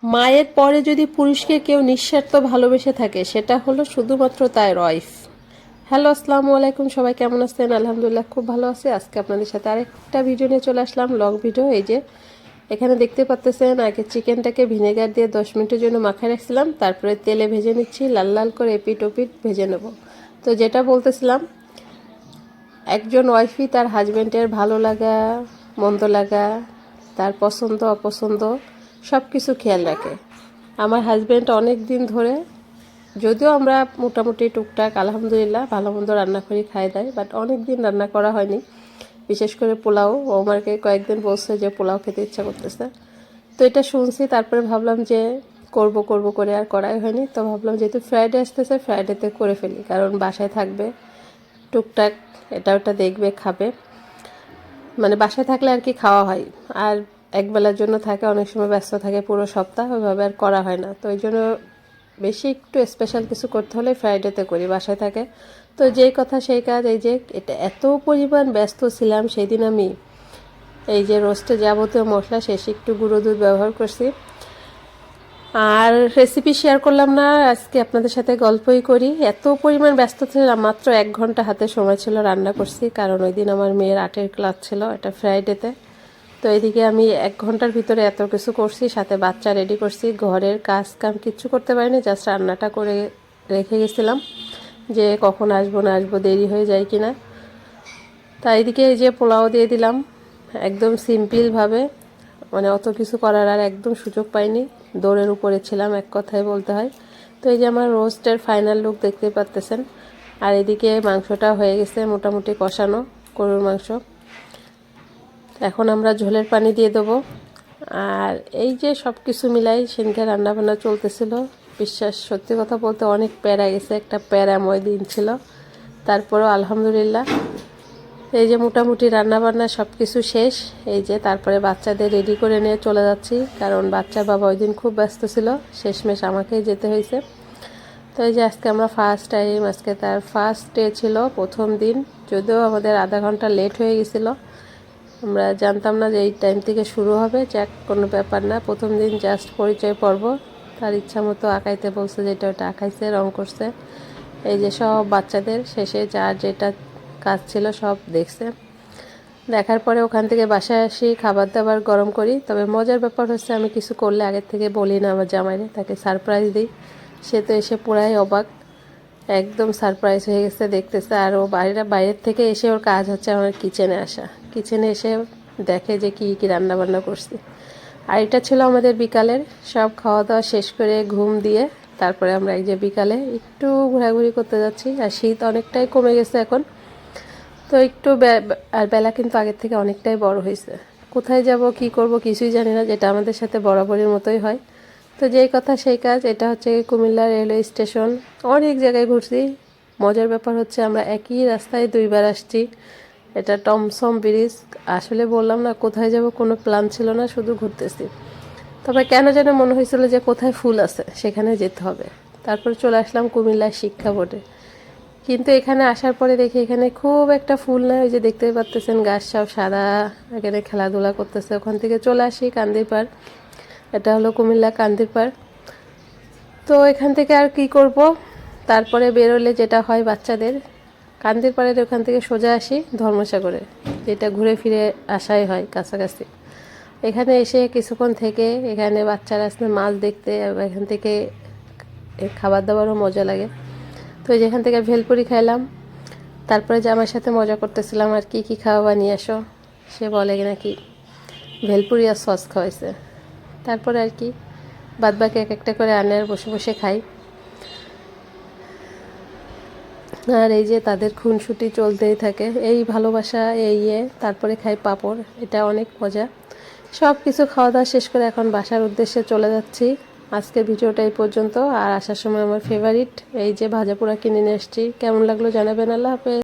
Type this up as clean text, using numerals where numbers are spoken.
মায়ের পরে যদি পুরুষকে কেউ নিঃস্বার্থ ভালোবেসে থাকে সেটা হলো শুধুমাত্র তার ওয়াইফ। হ্যালো, আসসালামু আলাইকুম, সবাই কেমন আছেন? আলহামদুলিল্লাহ খুব ভালো আছে। আজকে আপনাদের সাথে আরেকটা ভিডিও নিয়ে চলে আসলাম, লং ভিডিও। এই যে এখানে দেখতে পাচ্তেছেন, আগে চিকেনটাকে ভিনেগার দিয়ে 10 মিনিটের জন্য মাখায় রাখছিলাম, তারপরে তেলে ভেজে নিচ্ছি, লাল লাল করে এপিট ওপিট ভেজে নেব। তো যেটা বলতেছিলাম, একজন ওয়াইফই তার হাজব্যান্ডের ভালো লাগা, মন্দ লাগা, তার পছন্দ অপছন্দ সব কিছু খেয়াল রাখে। আমার হাজব্যান্ড অনেক দিন ধরে, যদিও আমরা মোটামুটি টুকটাক আলহামদুলিল্লাহ ভালো মন্দ রান্না করি, খাই দেয়, বাট অনেক দিন রান্না করা হয়নি। বিশেষ করে পোলাও, ও আমাকে কয়েকদিন বলছে যে পোলাও খেতে ইচ্ছা করতেছে। তো এটা শুনছি, তারপরে ভাবলাম যে করব করব করে আর করাই হয়নি। তো ভাবলাম যেহেতু ফ্রাইডে আসতেছে, ফ্রাইডেতে করে ফেলি, কারণ বাসায় থাকবে, টুকটাক এটা ওটা দেখবে, খাবে। মানে বাসায় থাকলে আর কি খাওয়া হয়, আর একবেলার জন্য থাকে, অনেক সময় ব্যস্ত থাকে পুরো সপ্তাহ, ওইভাবে আর করা হয় না। তো এই জন্য বেশি একটু স্পেশাল কিছু করতে হলে ফ্রাইডেতে করি, বাসায় থাকে। তো যেই কথা সেই কাজ। এই যে এটা এত পরিমাণ ব্যস্ত ছিলাম সেই দিন, আমি এই যে রোস্টে যাবতীয় মশলা শেষে একটু গুঁড়ো দুধ ব্যবহার করছি। আর রেসিপি শেয়ার করলাম না আজকে, আপনাদের সাথে গল্পই করি। এত পরিমাণ ব্যস্ত ছিলাম, মাত্র 1 ঘন্টা হাতে সময় ছিল, রান্না করছি, কারণ ওই দিন আমার মেয়ের আর্টের ক্লাস ছিল, এটা ফ্রাইডেতে। তো এদিকে আমি 1 ঘন্টার ভিতরে এত কিছু করছি, সাথে বাচ্চা রেডি করছি, ঘরের কাজ কাম কিচ্ছু করতে পারিনি, জাস্ট রান্নাটা করে রেখে গেছিলাম যে কখন আসবো না আসবো, দেরি হয়ে যায় কিনা। তাই এদিকে এই যে পোলাও দিয়ে দিলাম, একদম সিম্পলভাবে, মানে অত কিছু করার আর একদম সুযোগ পাইনি, দৌড়ের উপরে ছিলাম এক কথায় বলতে হয়। তো এই যে আমার রোস্টের ফাইনাল লুক দেখতে পাচ্তেছেন। আর এদিকে মাংসটা হয়ে গেছে মোটামুটি কষানো, গরুর মাংস। এখন আমরা ঝোলের পানি দিয়ে দেবো। আর এই যে সব কিছু মিলাই সেদিনকে রান্নাবান্না চলতেছিল, বিশ্বাস সত্যি কথা বলতে অনেক প্যারা গেছে, একটা প্যারাময় দিন ছিল। তারপরেও আলহামদুলিল্লাহ, এই যে মোটামুটি রান্নাবান্না সব কিছু শেষ। এই যে তারপরে বাচ্চাদের রেডি করে নিয়ে চলে যাচ্ছি, কারণ বাচ্চার বাবা ওই দিন খুব ব্যস্ত ছিল, শেষমেশ আমাকেই যেতে হয়েছে। তো এই যে আজকে আমরা ফার্স্ট টাইম, আজকে তার ফার্স্ট ডে ছিল, প্রথম দিন। যদিও আমাদের আধা ঘন্টা লেট হয়ে গেছিল, আমরা জানতাম না যে এই টাইম থেকে শুরু হবে। যাক, কোনো ব্যাপার না, প্রথম দিন জাস্ট পরিচয় পর্ব। তার ইচ্ছা মতো আঁকাইতে বলছে, যেটা ওটা আঁকাইছে, রং করছে। এই যে সব বাচ্চাদের শেষে যার যেটা কাজ ছিল সব দেখছে। দেখার পরে ওখান থেকে বাসায় আসি, খাবার দাবার গরম করি। তবে মজার ব্যাপার হচ্ছে, আমি কিছু করলে আগের থেকে বলি না আমার জামাইরে, তাকে সারপ্রাইজ দিই। সে তো এসে পুরাই অবাক, একদম সারপ্রাইজ হয়ে গেছে, দেখতেছে। আর ও বাইরের থেকে এসে ওর কাজ হচ্ছে আমার কিচেনে আসা, কিচেনে এসে দেখে যে কি কি রান্না বান্না করছি। আর এটা ছিল আমাদের বিকালের সব খাওয়া দাওয়া শেষ করে ঘুম দিয়ে তারপরে আমরা এই যে বিকালে একটু ঘোরাঘুরি করতে যাচ্ছি। আর শীত অনেকটাই কমে গেছে এখন, তো একটু আর বেলা কিন্তু আগের থেকে অনেকটাই বড় হয়েছে। কোথায় যাব কি করব কিছুই জানি না, যেটা আমাদের সাথে বরাবরের মতোই হয়। তো যেই কথা সেই কাজ, এটা হচ্ছে কুমিল্লা রেলওয়ে স্টেশন। অনেক জায়গায় ঘুরছি, মজার ব্যাপার হচ্ছে আমরা একই রাস্তায় 2বার আসছি। এটা টমসম ব্রিজ। আসলে বললাম না, কোথায় যাব কোনো প্ল্যান ছিল না, শুধু ঘুরতেছি। তবে কেন যেন মনে হয়েছিল যে কোথায় ফুল আছে সেখানে যেতে হবে। তারপর চলে আসলাম কুমিল্লা শিক্ষা বোর্ডে। কিন্তু এখানে আসার পরে দেখি এখানে খুব একটা ফুল নাই, ওই যে দেখতেই পাচ্তেছেন গাছ সব সাদা, এখানে খেলাধুলা করতেছে। ওখান থেকে চলে আসি কান্দির পাড়, এটা হলো কুমিল্লা কান্দির পাড়। তো এখান থেকে আর কি করব, তারপরে বেরোলে যেটা হয় বাচ্চাদের, কান্দির পাড়ের ওখান থেকে সোজা আসি ধর্মসাগরে, যেটা ঘুরে ফিরে আসাই হয় কাছাকাছি। এখানে এসে কিছুক্ষণ থেকে এখানে বাচ্চারা আসলে মাছ দেখতে, এখান থেকে খাবার দাবারও মজা লাগে। তো যেখান থেকে ভেলপুরি খাইলাম, তারপরে যে আমার সাথে মজা করতেছিলাম আর কি কি খাওয়া নিয়ে আসো, সে বলে নাকি ভেলপুরি আর সস খাওয়াইছে। তারপরে আর কি বাদবাকি এক একটা করে আনে আর বসে বসে খাই। আর এই যে তাদের খুনসুটি চলতেই থাকে, এই ভালোবাসা এই তারপরে খাই পাঁপড়, এটা অনেক মজা। সব কিছু খাওয়া দাওয়া শেষ করে এখন বাসার উদ্দেশ্যে চলে যাচ্ছি। আজকের ভিডিওটা এই পর্যন্ত। আর আসার সময় আমার ফেভারিট এই যে ভাজা পোড়া কিনে নিয়ে এসেছি, কেমন লাগলো জানাবেন। আল্লাহ হাফেজ।